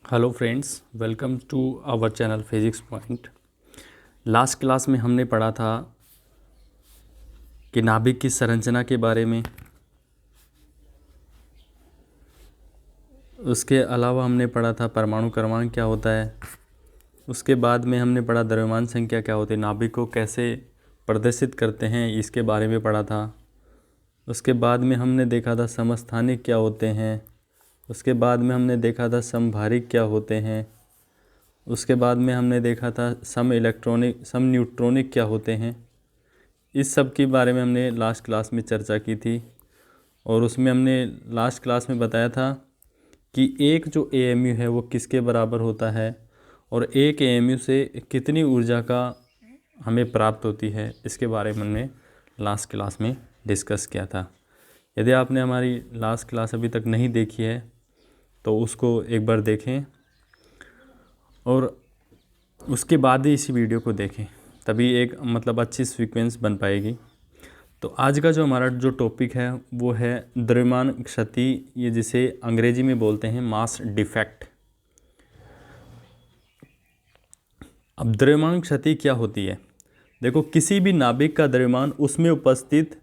Hello friends, welcome to our channel physics point. Last class में हमने पढ़ा था कि नाभिक की संरचना के बारे में। उसके अलावा हमने पढ़ा था परमाणु क्रमांक क्या होता है। उसके बाद में हमने पढ़ा द्रव्यमान संख्या क्या होती है, नाभिक को कैसे प्रदर्शित करते हैं, इसके बारे में पढ़ा था। उसके बाद में हमने देखा था समस्थानिक क्या होते हैं। उसके बाद में हमने देखा था समभारिक क्या होते हैं। उसके बाद में हमने देखा था सम न्यूट्रॉनिक क्या होते हैं। इस सब के बारे में हमने लास्ट क्लास में चर्चा की थी और उसमें हमने लास्ट क्लास में बताया था कि एक जो एएमयू है वो किसके बराबर होता है और एक एएमयू से कितनी ऊर्जा का हमें प्राप्त होती है, इसके बारे में हमने लास्ट क्लास में डिस्कस किया था। यदि आपने हमारी लास्ट क्लास अभी तक नहीं देखी है तो उसको एक बार देखें और उसके बाद ही इसी वीडियो को देखें, तभी एक अच्छी सीक्वेंस बन पाएगी। तो आज का जो हमारा जो टॉपिक है वो है द्रव्यमान क्षति, ये जिसे अंग्रेजी में बोलते हैं मास डिफेक्ट। अब द्रव्यमान क्षति क्या होती है? देखो, किसी भी नाभिक का द्रव्यमान उसमें उपस्थित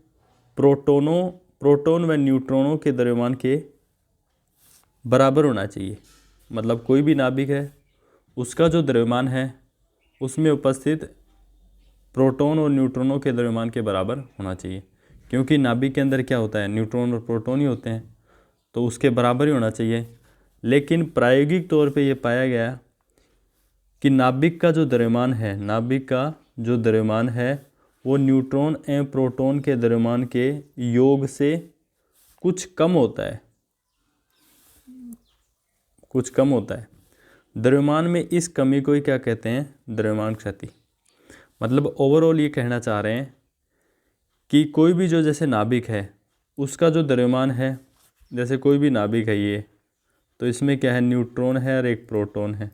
प्रोटोन व न्यूट्रॉनों के द्रव्यमान के बराबर होना चाहिए। मतलब कोई भी नाभिक है उसका जो द्रव्यमान है उसमें उपस्थित प्रोटॉन और न्यूट्रॉनों के द्रव्यमान के बराबर होना चाहिए, क्योंकि नाभिक के अंदर क्या होता है, न्यूट्रॉन और प्रोटॉन ही होते हैं, तो उसके बराबर ही होना चाहिए। लेकिन प्रायोगिक तौर पे ये पाया गया कि नाभिक का जो द्रव्यमान है वो न्यूट्रॉन एवं प्रोटॉन के द्रव्यमान के योग से कुछ कम होता है। द्रव्यमान में इस कमी को ही क्या कहते हैं, द्रव्यमान क्षति। मतलब ओवरऑल ये कहना चाह रहे हैं कि कोई भी जो जैसे नाभिक है उसका जो द्रव्यमान है, जैसे कोई भी नाभिक है ये, तो इसमें क्या है, न्यूट्रॉन है और एक प्रोटॉन है।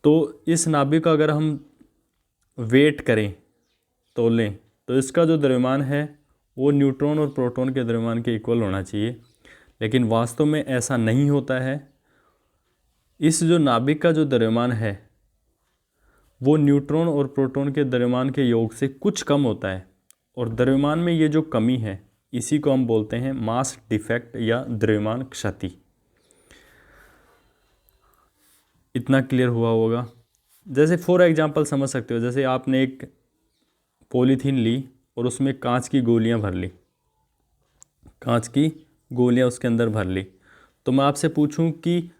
तो इस नाभिक का अगर हम वेट करें, तोलें, तो इसका जो द्रव्यमान है वो न्यूट्रॉन और प्रोटॉन के द्रव्यमान के इक्वल होना चाहिए, लेकिन वास्तव में ऐसा नहीं होता है। इस जो नाभिक का जो द्रव्यमान है वो न्यूट्रॉन और प्रोटॉन के द्रव्यमान के योग से कुछ कम होता है, और द्रव्यमान में ये जो कमी है इसी को हम बोलते हैं मास डिफेक्ट या द्रव्यमान क्षति। इतना क्लियर हुआ होगा। जैसे फॉर एग्जांपल समझ सकते हो, जैसे आपने एक पॉलीथीन ली और उसमें कांच की गोलियां भर ली, कांच की गोलियां उसके अंदर भर ली, तो मैं आपसे पूछूं कि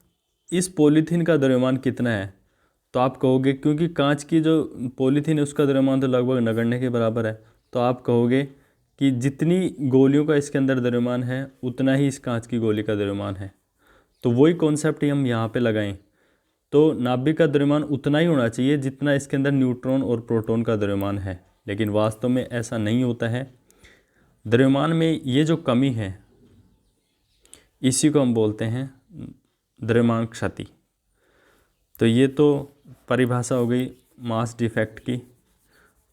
इस पॉलीथीन का द्रव्यमान कितना है, तो आप कहोगे, क्योंकि कांच की जो पॉलीथीन है उसका द्रव्यमान तो लगभग नगण्य के बराबर है, तो आप कहोगे कि जितनी गोलियों का इसके अंदर द्रव्यमान है उतना ही इस कांच की गोली का द्रव्यमान है। तो वही कॉन्सेप्ट ही हम यहाँ पे लगाएं, तो नाभिक का द्रव्यमान उतना ही होना चाहिए जितना इसके अंदर न्यूट्रॉन और प्रोटॉन का द्रव्यमान है, लेकिन वास्तव में ऐसा नहीं होता है। द्रव्यमान में ये जो कमी है इसी को हम बोलते हैं द्रव्यमान क्षति। तो ये तो परिभाषा हो गई मास डिफेक्ट की।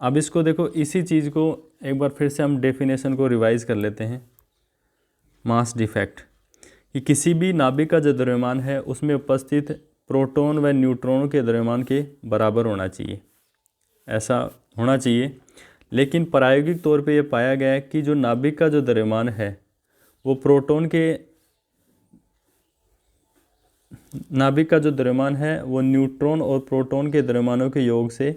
अब इसको देखो, इसी चीज़ को एक बार फिर से हम डेफिनेशन को रिवाइज कर लेते हैं। मास डिफेक्ट कि किसी भी नाभिक का जो द्रव्यमान है उसमें उपस्थित प्रोटॉन व न्यूट्रॉन के द्रव्यमान के बराबर होना चाहिए, ऐसा होना चाहिए। लेकिन प्रायोगिक तौर पे ये पाया गया है कि जो नाभिक का जो द्रव्यमान है वो न्यूट्रॉन और प्रोटॉन के द्रव्यमानों के योग से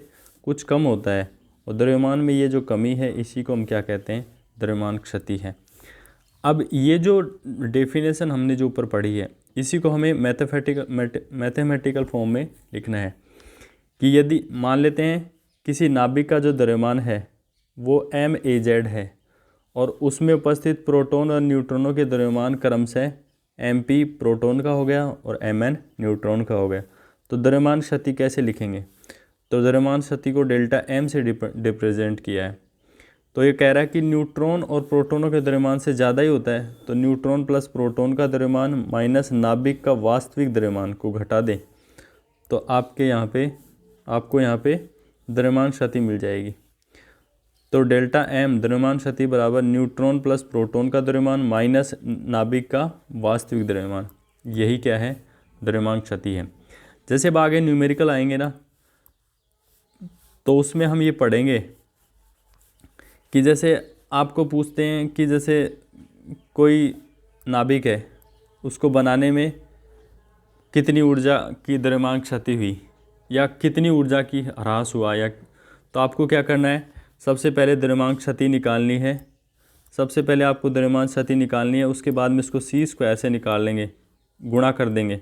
कुछ कम होता है, और द्रव्यमान में ये जो कमी है इसी को हम क्या कहते हैं, द्रव्यमान क्षति है। अब ये जो डेफिनेशन हमने जो ऊपर पढ़ी है इसी को हमें मैथमेटिकल फॉर्म में लिखना है कि यदि मान लेते हैं किसी नाभिक का जो द्रव्यमान है वो MAZ है और उसमें उपस्थित प्रोटॉन और न्यूट्रॉनों के द्रव्यमान क्रमशः MP प्रोटॉन का हो गया और MN न्यूट्रॉन का हो गया, तो द्रव्यमान क्षति कैसे लिखेंगे? तो द्रव्यमान क्षति को डेल्टा M से रिप्रेजेंट किया है। तो ये कह रहा है कि न्यूट्रॉन और प्रोटॉनों के द्रव्यमान से ज़्यादा ही होता है, तो न्यूट्रॉन प्लस प्रोटॉन का द्रव्यमान माइनस नाभिक का वास्तविक द्रव्यमान को घटा दें तो आपको यहाँ पे द्रव्यमान क्षति मिल जाएगी। तो डेल्टा M द्रव्यमान क्षति बराबर न्यूट्रॉन प्लस प्रोटॉन का द्रव्यमान माइनस नाभिक का वास्तविक द्रव्यमान, यही क्या है, द्रव्यमान क्षति है। जैसे अब आगे न्यूमेरिकल आएंगे ना, तो उसमें हम ये पढ़ेंगे कि जैसे आपको पूछते हैं कि जैसे कोई नाभिक है, उसको बनाने में कितनी ऊर्जा की द्रव्यमान क्षति हुई या कितनी ऊर्जा की ह्रास हुआ, या तो आपको क्या करना है, सबसे पहले द्रव्यमान क्षति निकालनी है। सबसे पहले आपको द्रव्यमान क्षति निकालनी है, उसके बाद में इसको सी स्क्वायर से निकाल लेंगे, गुणा कर देंगे,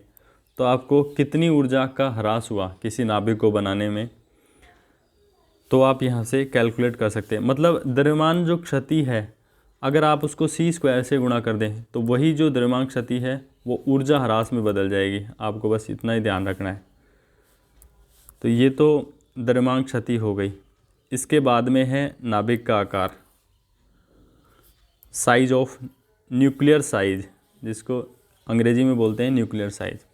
तो आपको कितनी ऊर्जा का ह्रास हुआ किसी नाभिक को बनाने में, तो आप यहाँ से कैलकुलेट कर सकते हैं। मतलब द्रव्यमान जो क्षति है, अगर आप उसको सी स्क्वायर से गुणा कर दें तो वही जो द्रव्यमान क्षति है वो ऊर्जा ह्रास में बदल जाएगी। आपको बस इतना ही ध्यान रखना है। तो ये तो द्रव्यमान क्षति हो गई। इसके बाद में है नाभिक का आकार, साइज ऑफ न्यूक्लियर साइज, जिसको अंग्रेजी में बोलते हैं न्यूक्लियर साइज।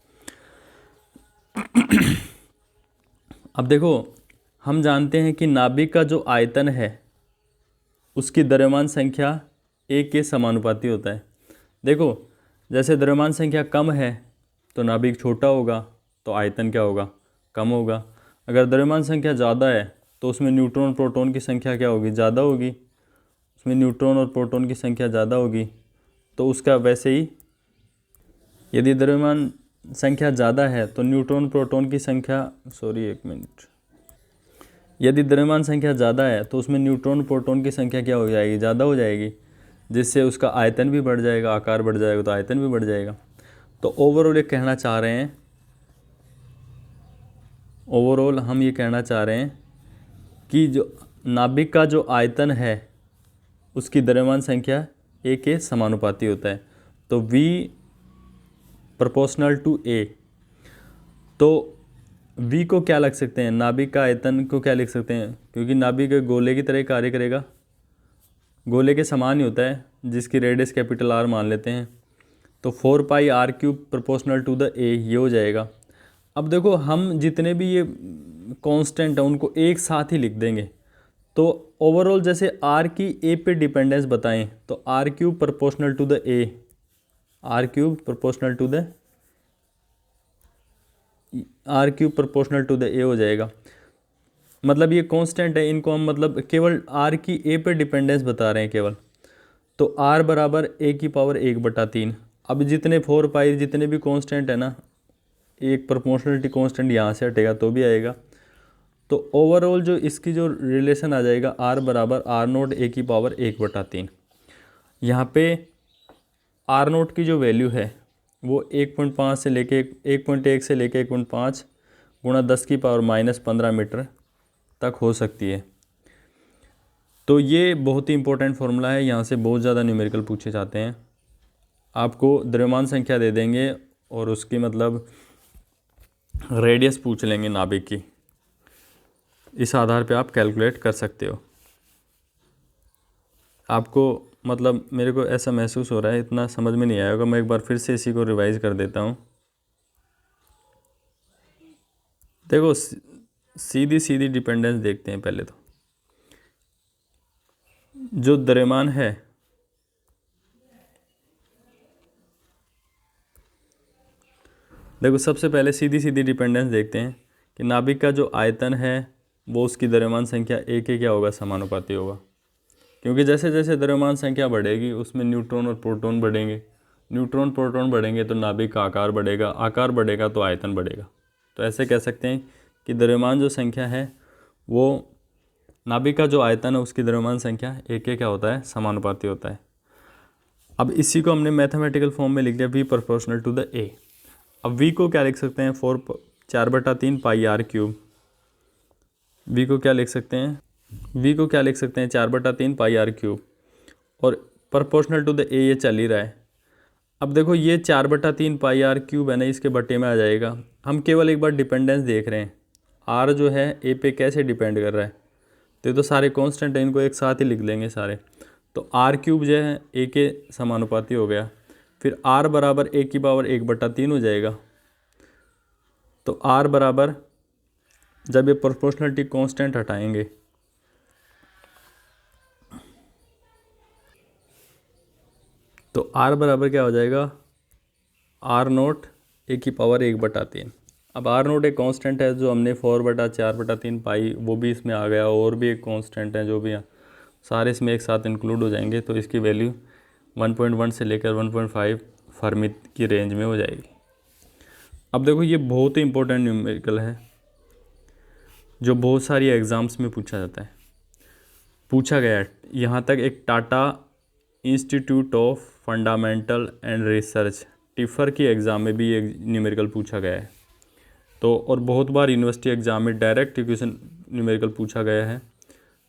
अब देखो, हम जानते हैं कि नाभिक का जो आयतन है उसकी द्रव्यमान संख्या एक के समानुपाती होता है। देखो, जैसे द्रव्यमान संख्या कम है तो नाभिक छोटा होगा, तो आयतन क्या होगा, कम होगा। अगर द्रव्यमान संख्या ज़्यादा है तो उसमें न्यूट्रॉन प्रोटॉन की संख्या क्या होगी, ज़्यादा होगी। उसमें न्यूट्रॉन और प्रोटॉन की संख्या ज़्यादा होगी, तो उसका वैसे ही यदि द्रव्यमान संख्या ज़्यादा है तो न्यूट्रॉन प्रोटॉन की संख्या, यदि द्रव्यमान संख्या ज़्यादा है तो उसमें न्यूट्रॉन प्रोटॉन की संख्या क्या हो जाएगी, ज़्यादा हो जाएगी, जिससे उसका आयतन भी बढ़ जाएगा, आकार बढ़ जाएगा तो आयतन भी बढ़ जाएगा। तो ओवरऑल ये कहना चाह रहे हैं, ओवरऑल हम ये कहना चाह रहे हैं कि जो नाभिक का जो आयतन है उसकी द्रव्यमान संख्या ए के समानुपाती होता है। तो V प्रोपोर्शनल टू A। तो V को क्या लिख सकते हैं, नाभिक का आयतन को क्या लिख सकते हैं, क्योंकि नाभिक गोले की तरह कार्य करेगा, गोले के समान ही होता है, जिसकी रेडियस कैपिटल R मान लेते हैं। तो 4 pi R cube proportional to the A ये हो जाएगा। अब देखो, हम जितने भी ये कांस्टेंट है उनको एक साथ ही लिख देंगे। तो ओवरऑल जैसे R की A पे डिपेंडेंस बताएं तो R cube proportional to the A, R cube proportional to the R cube proportional to the A हो जाएगा। मतलब ये कांस्टेंट है, इनको हम मतलब केवल R की A पे डिपेंडेंस बता रहे हैं केवल। तो R बराबर A की पावर 1/3। अब जितने 4 पाई जितने भी कांस्टेंट है ना, एक प्रोपोर्शनलिटी कांस्टेंट यहाँ से हटेगा तो भी आएगा। तो ओवरऑल जो इसकी जो रिलेशन आ जाएगा, R बराबर R0 A की पावर 1/3। यहाँ पे R0 की जो वैल्यू है वो 1.5 से लेके 1.1 से लेके 1.5 गुणा 10 की पावर -15 मीटर तक हो सकती है। तो ये बहुत ही इंपॉर्टेंट फार्मूला है, यहाँ से बहुत ज़्यादा न्यूमेरिकल पूछे जाते हैं। आपको द्रव्यमान संख्या दे देंगे और उसकी मतलब रेडियस पूछ लेंगे नाभिक की, इस आधार पे आप कैलकुलेट कर सकते हो। आपको मतलब मेरे को ऐसा महसूस हो रहा है इतना समझ में नहीं आया होगा, मैं एक बार फिर से इसी को रिवाइज कर देता हूँ। देखो, सीधी सीधी डिपेंडेंस देखते हैं पहले। तो जो द्रव्यमान है देखो, सबसे पहले सीधी सीधी डिपेंडेंस देखते हैं कि नाभिक का जो आयतन है वो उसकी द्रव्यमान संख्या ए के क्या होगा, समानुपाती होगा। क्योंकि जैसे जैसे द्रव्यमान संख्या बढ़ेगी उसमें न्यूट्रॉन और प्रोटॉन बढ़ेंगे, न्यूट्रॉन प्रोटॉन बढ़ेंगे तो नाभिक का आकार बढ़ेगा, आकार बढ़ेगा तो आयतन बढ़ेगा। तो ऐसे कह सकते हैं कि द्रव्यमान जो संख्या है वो नाभिक का जो आयतन है उसकी द्रव्यमान संख्या ए के क्या होता है, समानुपाती होता है। अब इसी को हमने मैथमेटिकल फॉर्म में लिख दिया V proportional to the A। अब V को क्या लिख सकते हैं, 4/3 पाई R क्यूब। V को क्या लिख सकते हैं, V को क्या लिख सकते हैं, 4/3 पाई R क्यूब, और प्रोपोर्शनल टू द A ये चल ही रहा है। अब देखो, ये 4/3 पाई R क्यूब है ना, इसके बटे में आ जाएगा। हम केवल एक बार डिपेंडेंस देख रहे हैं, R जो है A पे कैसे डिपेंड कर रहा है। तो सारे कांस्टेंट हैं, इनको एक साथ ही लिख लेंगे सारे। तो R क्यूब जो है A के समानुपाती हो गया, फिर R बराबर A की पावर 1/3 हो जाएगा। तो R बराबर, जब ये प्रोपोर्शनलिटी कांस्टेंट हटाएंगे तो R बराबर क्या हो जाएगा, R0 1/1/3। अब आर नोट एक कांस्टेंट है, जो हमने 4/4/3 पाई वो भी इसमें आ गया, और भी एक कांस्टेंट है जो भी सारे इसमें एक साथ इंक्लूड हो जाएंगे, तो इसकी वैल्यू 1.1 से लेकर 1.5 फर्मी की रेंज में हो जाएगी। अब देखो ये बहुत ही इंपॉर्टेंट न्यूमेरिकल है, जो बहुत सारी एग्ज़ाम्स में पूछा जाता है, पूछा गया है। यहाँ तक एक Tata institute of fundamental and research TIFR की एग्ज़ाम में भी ये न्यूमेरिकल पूछा गया है। तो और बहुत बार यूनिवर्सिटी एग्ज़ाम में डायरेक्ट इक्वेशन न्यूमेरिकल पूछा गया है।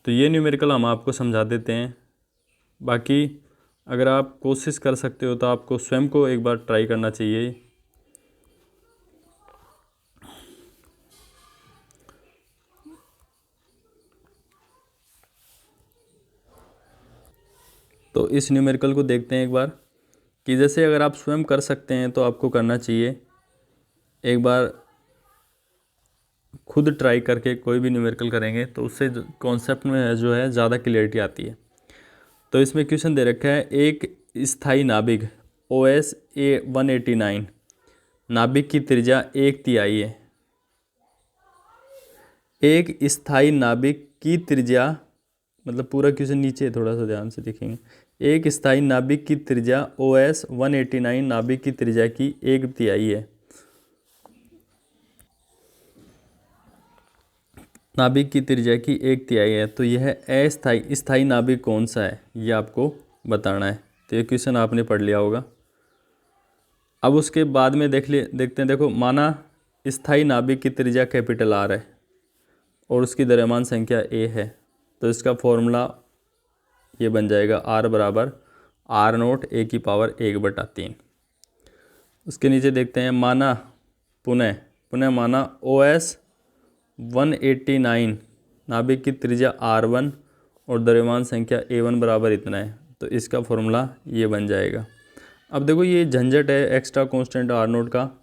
तो ये न्यूमेरिकल हम आपको समझा देते हैं। बाकी अगर आप कोशिश कर सकते हो तो आपको स्वयं को एक बार ट्राई करना चाहिए। तो इस न्यूमेरिकल को देखते हैं एक बार, कि जैसे अगर आप स्वयं कर सकते हैं तो आपको करना चाहिए। एक बार खुद ट्राई करके कोई भी न्यूमेरिकल करेंगे तो उससे कॉन्सेप्ट में जो है ज़्यादा क्लियरिटी आती है। तो इसमें क्वेश्चन दे रखा है, एक स्थायी नाभिक OS A189 नाभिक की त्रिज्या 1/3 है। एक स्थायी नाभिक की त्रिज्या, मतलब पूरा क्वेश्चन नीचे है, थोड़ा सा ध्यान से देखेंगे। एक स्थायी नाभिक की त्रिज्या OS 189 नाभिक की त्रिज्या की 1/3 है। नाभिक की त्रिज्या की 1/3 है, तो यह अस्थायी स्थायी नाभिक कौन सा है, ये आपको बताना है। तो ये क्वेश्चन आपने पढ़ लिया होगा। अब उसके बाद में देखते हैं। देखो, माना स्थायी नाभिक की त्रिज्या कैपिटल R है और उसकी द्रव्यमान संख्या A है, तो इसका फॉर्मूला ये बन जाएगा R बराबर R0 A⁻1/3। उसके नीचे देखते हैं, माना पुनः माना OS 189 नाभिक की त्रिज्या R1 और द्रव्यमान संख्या A1 बराबर इतना है, तो इसका फॉर्मूला ये बन जाएगा। अब देखो ये झंझट है एक्स्ट्रा कांस्टेंट R0 का,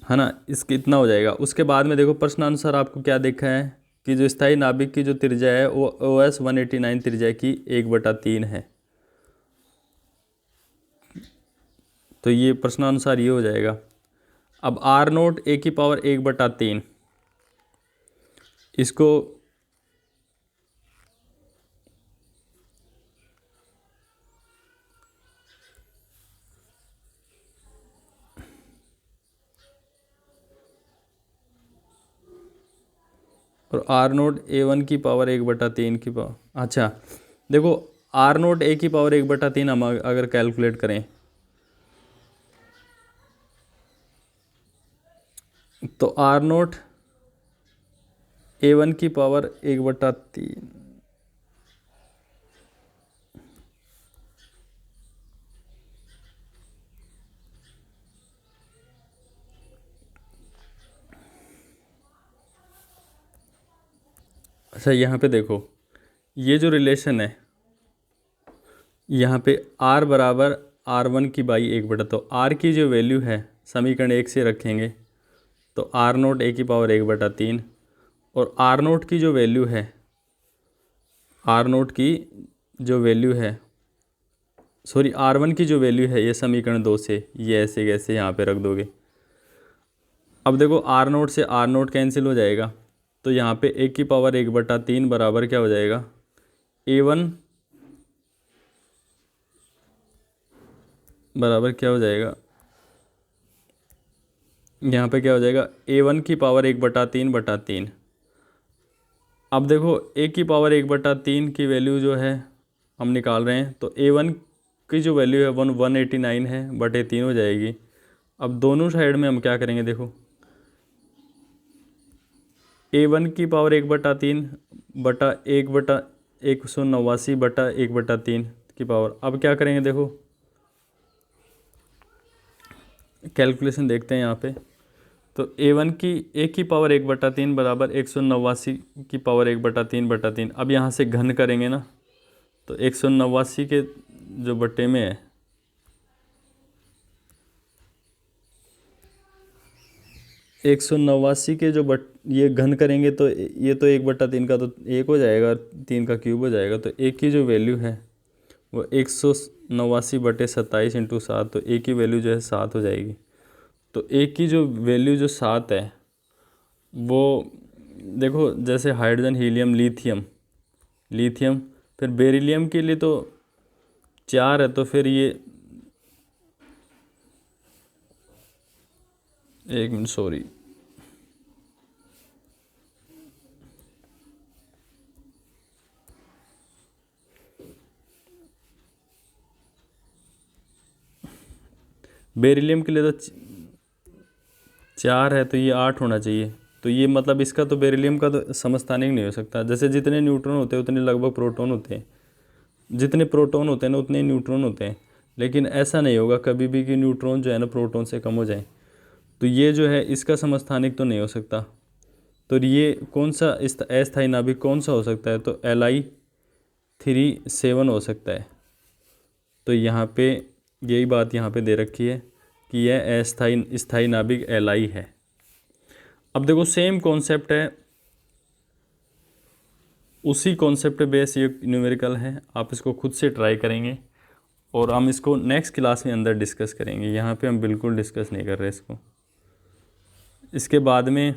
है ना, इसके इतना हो जाएगा। उसके बाद में देखो प्रश्नानुसार आपको क्या देखा है कि जो स्थायी नाभिक की जो त्रिज्या है वो OS 189 त्रिज्या की 1/3 है। तो ये प्रश्नानुसार ये हो जाएगा। अब R0 A⁻1/3 इसको और R0 A1 की पावर 1/3 की पावर, अच्छा देखो R0 A⁻1/3 हम अगर कैलकुलेट करें तो R0 A1 की पावर 1/3, अच्छा यहाँ पे देखो ये जो रिलेशन है, यहाँ पे R बराबर R1 की बाई 1/, तो R की जो वैल्यू है समीकरण 1 से रखेंगे तो R0 A⁻1/3 और R0 की जो वैल्यू है, R0 की जो वैल्यू है सॉरी R1 की जो वैल्यू है, ये समीकरण 2 से ये ऐसे कैसे यहाँ पे रख दोगे। अब देखो R0 से R0 कैंसिल हो जाएगा, तो यहाँ पे 1/3 बराबर क्या हो जाएगा, A1 बराबर क्या हो जाएगा, यहाँ पे क्या हो जाएगा A1 की पावर 1/3/3। अब देखो A⁻1/3 की वैल्यू जो है हम निकाल रहे हैं, तो A1 की जो वैल्यू है 189 है बटे 3 हो जाएगी। अब दोनों साइड में हम क्या करेंगे, देखो A1 की पावर 1/3 बटा 1/189 की पावर। अब क्या करेंगे, देखो कैलकुलेशन देखते हैं यहाँ पे। तो A1 की A⁻1 1/3 बराबर 189 की पावर 1/3/3। अब यहाँ से घन करेंगे ना, तो 189 के जो बटे में है, एक सौ नवासी के जो ये घन करेंगे तो ये तो 1/3 का तो 1 हो जाएगा, 3 का क्यूब हो जाएगा। तो 1 की जो वैल्यू है वो 189/27 इंटू 7, तो ए की वैल्यू जो है 7 हो जाएगी। तो ए की जो वैल्यू जो 7 है वो देखो, जैसे हाइड्रोजन, हीलियम, लिथियम, फिर बेरिलियम के लिए तो 4 है, तो फिर ये 1 मिनट सॉरी, बेरिलियम के लिए तो 4 है, तो ये 8 होना चाहिए। तो ये मतलब इसका तो बेरिलियम का तो समस्थानिक नहीं हो सकता। जैसे जितने न्यूट्रॉन होते हैं उतने लगभग प्रोटॉन होते हैं, जितने प्रोटॉन होते हैं ना उतने न्यूट्रॉन होते हैं। लेकिन ऐसा नहीं होगा कभी भी कि न्यूट्रॉन जो है ना प्रोटॉन से कम हो जाए। तो ये जो है इसका समस्थानिक तो नहीं हो सकता। तो ये कौन सा अस्थायी नाभिक कौन सा हो सकता है? तो Li37 हो सकता है। तो यहाँ पे यही बात यहाँ पे दे रखी है कि यह स्थायी नाभिक Li है। अब देखो सेम कॉन्सेप्ट है, उसी कॉन्सेप्ट पे बेस ये न्यूमेरिकल है। आप इसको खुद से ट्राई करेंगे और हम इसको नेक्स्ट क्लास में अंदर डिस्कस करेंगे। यहाँ पे हम बिल्कुल डिस्कस नहीं कर रहे इसको। इसके बाद में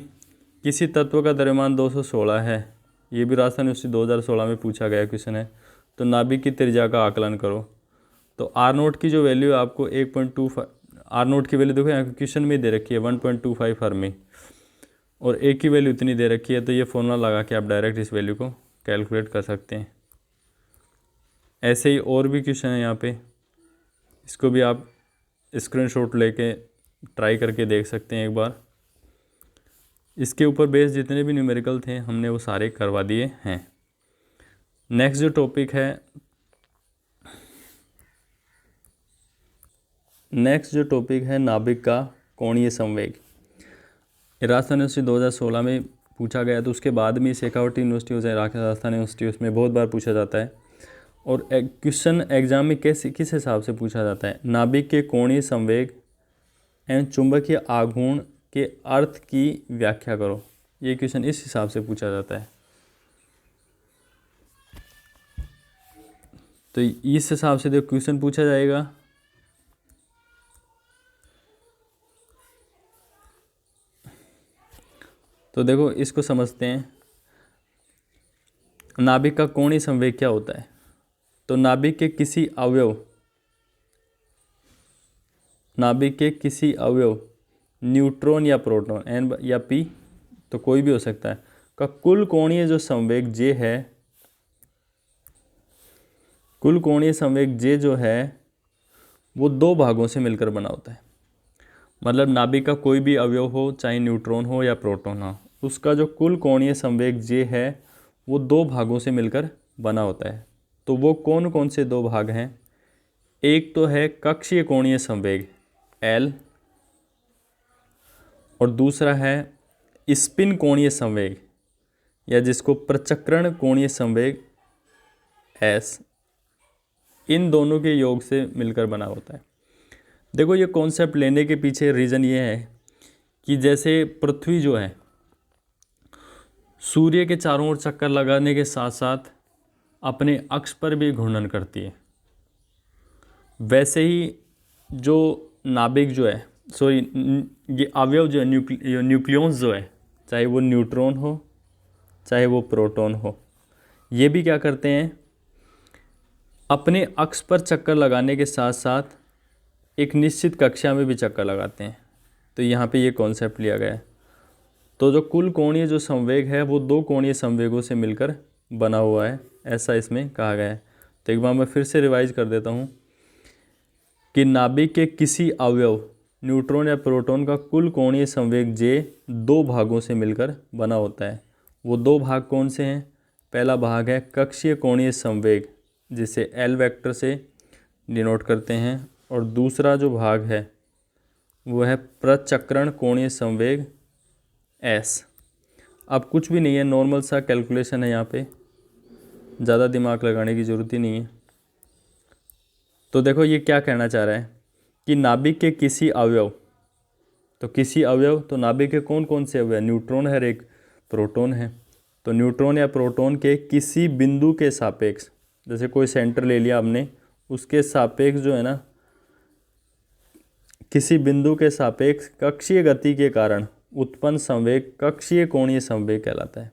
किसी तत्व का द्रव्यमान 216 है, ये भी राजस्थान यूनिवर्सिटी 2016 में पूछा गया क्वेश्चन है। तो नाभिक की त्रिज्या का आकलन करो। तो R0 की जो वैल्यू है आपको 1.25, R0 की वैल्यू देखो यहाँ क्वेश्चन में दे रखी है 1.25 फर्मी, और ए की वैल्यू इतनी दे रखी है। तो ये फॉर्मूला लगा के आप डायरेक्ट इस वैल्यू को कैलकुलेट कर सकते हैं। ऐसे ही और भी क्वेश्चन है यहाँ पे, इसको भी आप स्क्रीनशॉट लेके ट्राई करके देख सकते हैं एक बार। इसके ऊपर बेस जितने भी न्यूमेरिकल थे हमने वो सारे करवा दिए हैं। नेक्स्ट जो टॉपिक है नाभिक का कोणीय संवेग। राजस्थान यूनिवर्सिटी 2016 में पूछा गया। तो उसके बाद में शेखावटी यूनिवर्सिटी हो चाहे राजस्थान यूनिवर्सिटी, उसमें बहुत बार पूछा जाता है। और क्वेश्चन एग्जाम में किस हिसाब से पूछा जाता है? नाभिक के कोणीय संवेग एवं चुंबकीय आघूर्ण के अर्थ की व्याख्या करो। ये क्वेश्चन इस हिसाब से पूछा जाता है। तो इस हिसाब से देखो क्वेश्चन पूछा जाएगा। तो देखो इसको समझते हैं, नाभिक का कोणीय संवेग क्या होता है। तो नाभिक के किसी अवयव न्यूट्रॉन या प्रोटॉन एन या पी, तो कोई भी हो सकता है, का कुल कोणीय जो संवेग जे है, कुल कोणीय संवेग जे जो है वो 2 भागों से मिलकर बना होता है। मतलब नाभिक का कोई भी अवयव हो, चाहे न्यूट्रॉन हो या प्रोटॉन हो, उसका जो कुल कोणीय संवेग जे है वो 2 भागों से मिलकर बना होता है। तो वो कौन कौन से 2 भाग हैं? एक तो है कक्षीय कोणीय संवेग L, और दूसरा है स्पिन कोणीय संवेग, या जिसको प्रचक्रण कोणीय संवेग S। इन दोनों के योग से मिलकर बना होता है। देखो ये कॉन्सेप्ट लेने के पीछे रीज़न ये है कि जैसे पृथ्वी जो है सूर्य के चारों ओर चक्कर लगाने के साथ साथ अपने अक्ष पर भी घूर्णन करती है, वैसे ही जो नाभिक जो है, ये अवयव जो है न्यूक्लियस जो है, चाहे वो न्यूट्रॉन हो चाहे वो प्रोटॉन हो, ये भी क्या करते हैं, अपने अक्ष पर चक्कर लगाने के साथ साथ एक निश्चित कक्षा में भी चक्कर लगाते हैं। तो यहाँ पे ये कॉन्सेप्ट लिया गया है। तो जो कुल कोणीय जो संवेग है वो 2 कोणीय संवेगों से मिलकर बना हुआ है, ऐसा इसमें कहा गया है। तो एक बार मैं फिर से रिवाइज कर देता हूँ कि नाभिक के किसी अवयव न्यूट्रॉन या प्रोटॉन का कुल कोणीय संवेग जे 2 भागों से मिलकर बना होता है। वो 2 भाग कौन से हैं? पहला भाग है कक्षीय कोणीय संवेग, जिसे L वेक्टर से डिनोट करते हैं, और दूसरा जो भाग है वो है प्रचक्रण कोणीय संवेग S। अब कुछ भी नहीं है, नॉर्मल सा कैलकुलेशन है, यहाँ पे ज़्यादा दिमाग लगाने की ज़रूरत ही नहीं है। तो देखो ये क्या कहना चाह रहा है कि नाभिक के किसी अवयव, तो किसी अवयव, तो नाभिक के कौन कौन से अवयव? न्यूट्रॉन है, एक प्रोटॉन है। तो न्यूट्रॉन या प्रोटॉन के किसी बिंदु के सापेक्ष, जैसे कोई सेंटर ले लिया हमने उसके सापेक्ष जो है ना, किसी बिंदु के सापेक्ष कक्षीय गति के कारण उत्पन्न संवेग कक्षीय कोणीय संवेग कहलाता है।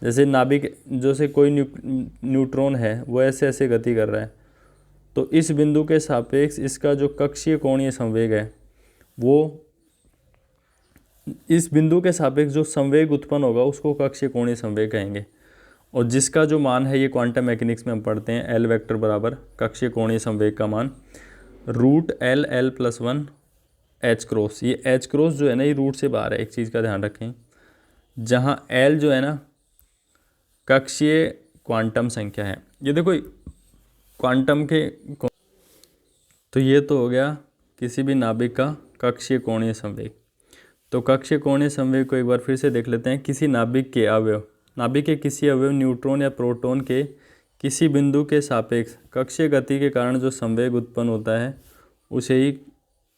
जैसे नाभिक, जैसे कोई न्यूट्रॉन है वो ऐसे ऐसे गति कर रहा है, तो इस बिंदु के सापेक्ष इसका जो कक्षीय कोणीय संवेग है, वो इस बिंदु के सापेक्ष जो संवेग उत्पन्न होगा उसको कक्षीय कोणीय संवेग कहेंगे। और जिसका जो मान है, ये क्वांटम मैकेनिक्स में हम पढ़ते हैं, एल वेक्टर बराबर कक्षीय कोणीय संवेग का मान root L L plus one H cross. ये एच क्रॉस जो है ना, ये रूट से बाहर है, एक चीज़ का ध्यान रखें। जहाँ एल जो है ना कक्षीय क्वांटम संख्या है, ये देखो क्वांटम के, तो ये तो हो गया किसी भी नाभिक का कक्षीय कोणीय संवेग। तो कक्षीय कोणीय संवेग को एक बार फिर से देख लेते हैं। किसी नाभिक के अवयव, नाभिक के किसी अवयव न्यूट्रॉन या प्रोटॉन के किसी बिंदु के सापेक्ष कक्षीय गति के कारण जो संवेग उत्पन्न होता है उसे ही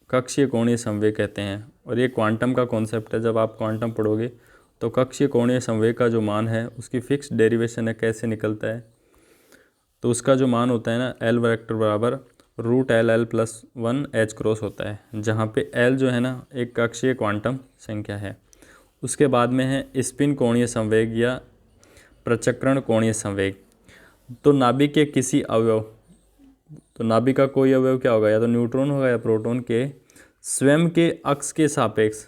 कक्षीय कोणीय संवेग कहते हैं। और ये क्वांटम का कॉन्सेप्ट है। जब आप क्वांटम पढ़ोगे तो कक्षीय कोणीय संवेग का जो मान है उसकी फिक्स डेरिवेशन है, कैसे निकलता है, तो उसका जो मान होता है ना, एल वेक्टर बराबर root L L plus one H cross होता है, जहाँ पे एल जो है ना एक कक्षीय क्वांटम संख्या है। उसके बाद में है स्पिन कोणीय संवेग या प्रचक्रण कोणीय संवेग। तो नाभिक के किसी अवयव, तो नाभिक का कोई अवयव क्या होगा, या तो न्यूट्रॉन होगा या प्रोटॉन के स्वयं के अक्ष के सापेक्ष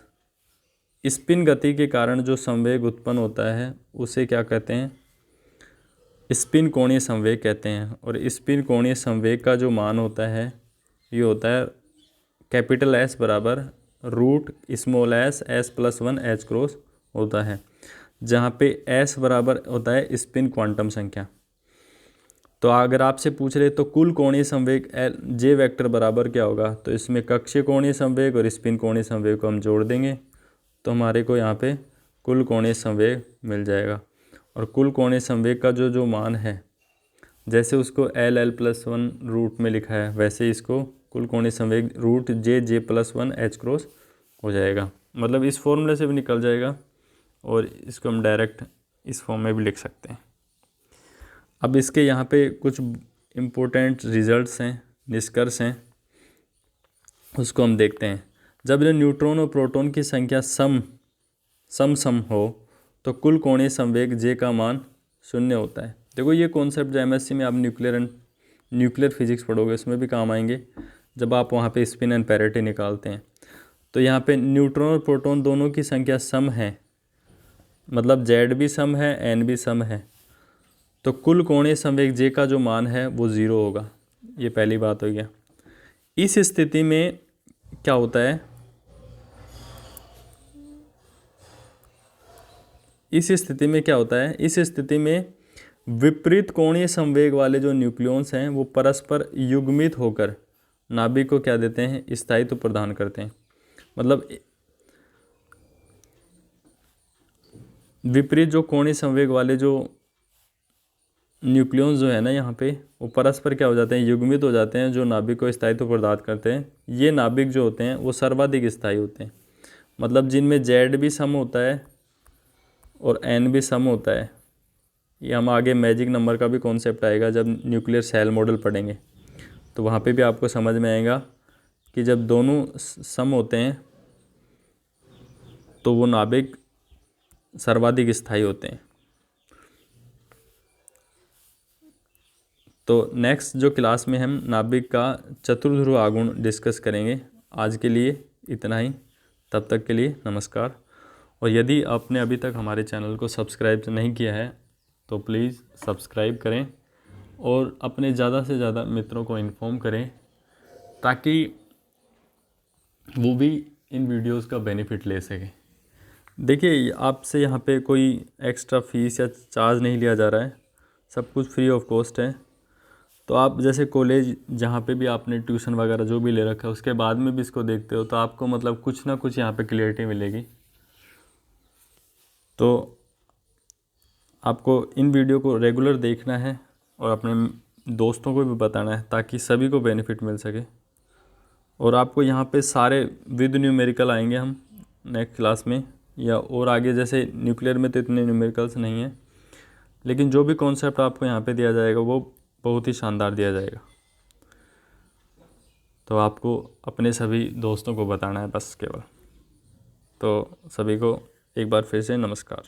स्पिन गति के कारण जो संवेग उत्पन्न होता है उसे क्या कहते हैं, स्पिन कोणीय संवेग कहते हैं। और स्पिन कोणीय संवेग का जो मान होता है ये होता है कैपिटल एस बराबर root small S S plus one H cross होता है, जहाँ पे एस बराबर होता है स्पिन क्वांटम संख्या। तो अगर आपसे पूछ रहे तो कुल कोणीय संवेग एल जे वेक्टर बराबर क्या होगा, तो इसमें कक्षीय कोणीय संवेग और स्पिन कोणीय संवेग को हम जोड़ देंगे तो हमारे को यहाँ पे कुल कोणीय संवेग मिल जाएगा। और कुल कोणीय संवेग का जो मान है, जैसे उसको L L plus one root में लिखा है, वैसे इसको कुल कोणीय संवेग root J J plus one H cross हो जाएगा। मतलब इस फॉर्मूले से भी निकल जाएगा और इसको हम डायरेक्ट इस फॉर्म में भी लिख सकते हैं। अब इसके यहाँ पे कुछ इम्पोर्टेंट रिजल्ट्स हैं, निष्कर्ष हैं, उसको हम देखते हैं। जब न्यूट्रॉन और प्रोटॉन की संख्या सम हो तो कुल कोणीय संवेग जे का मान 0 होता है। देखो ये कॉन्सेप्ट जो एमएससी में आप न्यूक्लियर फिजिक्स पढ़ोगे उसमें भी काम आएंगे, जब आप वहाँ पे स्पिन एंड पैरिटी निकालते हैं। तो यहाँ पे न्यूट्रॉन और प्रोटॉन दोनों की संख्या सम है, मतलब जेड भी सम है, एन भी सम है, तो कुल कोणीय संवेग जे का जो मान है वो 0 होगा। ये पहली बात हो गया। इस स्थिति में क्या होता है, इस स्थिति में विपरीत कोणीय संवेग वाले जो न्यूक्लियॉन्स हैं वो परस्पर युग्मित होकर नाभिक को क्या देते हैं, स्थायित्व प्रदान करते हैं। मतलब विपरीत जो कोणीय संवेग वाले जो न्यूक्लियॉन्स जो है ना यहाँ पे, वो परस्पर क्या हो जाते हैं, युग्मित हो जाते हैं, जो नाभिक को स्थायित्व प्रदान करते हैं। ये नाभिक जो होते हैं वो सर्वाधिक स्थायी होते हैं, मतलब जिनमें जेड भी सम होता है और एन भी सम होता है। ये हम आगे मैजिक नंबर का भी कॉन्सेप्ट आएगा जब न्यूक्लियर सेल मॉडल पढ़ेंगे, तो वहाँ पे भी आपको समझ में आएगा कि जब दोनों सम होते हैं तो वो नाभिक सर्वाधिक स्थायी होते हैं। तो नेक्स्ट जो क्लास में हम नाभिक का चतुर्ध्रुव आघूर्ण डिस्कस करेंगे। आज के लिए इतना ही, तब तक के लिए नमस्कार। और यदि आपने अभी तक हमारे चैनल को सब्सक्राइब नहीं किया है तो प्लीज़ सब्सक्राइब करें और अपने ज़्यादा से ज़्यादा मित्रों को इन्फॉर्म करें ताकि वो भी इन वीडियोस का बेनिफिट ले सकें। देखिए, आपसे यहाँ पे कोई एक्स्ट्रा फीस या चार्ज नहीं लिया जा रहा है, सब कुछ फ्री ऑफ कॉस्ट है। तो आप जैसे कॉलेज जहाँ पे भी आपने ट्यूशन वगैरह जो भी ले रखा है उसके बाद में भी इसको देखते हो तो आपको मतलब कुछ ना कुछ यहाँ पे क्लियरिटी मिलेगी। तो आपको इन वीडियो को रेगुलर देखना है और अपने दोस्तों को भी बताना है ताकि सभी को बेनिफिट मिल सके। और आपको यहाँ पे सारे विद न्यूमेरिकल आएंगे हम नेक्स्ट क्लास में, या और आगे जैसे न्यूक्लियर में तो इतने न्यूमेरिकल्स नहीं हैं, लेकिन जो भी कॉन्सेप्ट आपको यहाँ पे दिया जाएगा वो बहुत ही शानदार दिया जाएगा। तो आपको अपने सभी दोस्तों को बताना है बस केवल। तो सभी को एक बार फिर से नमस्कार।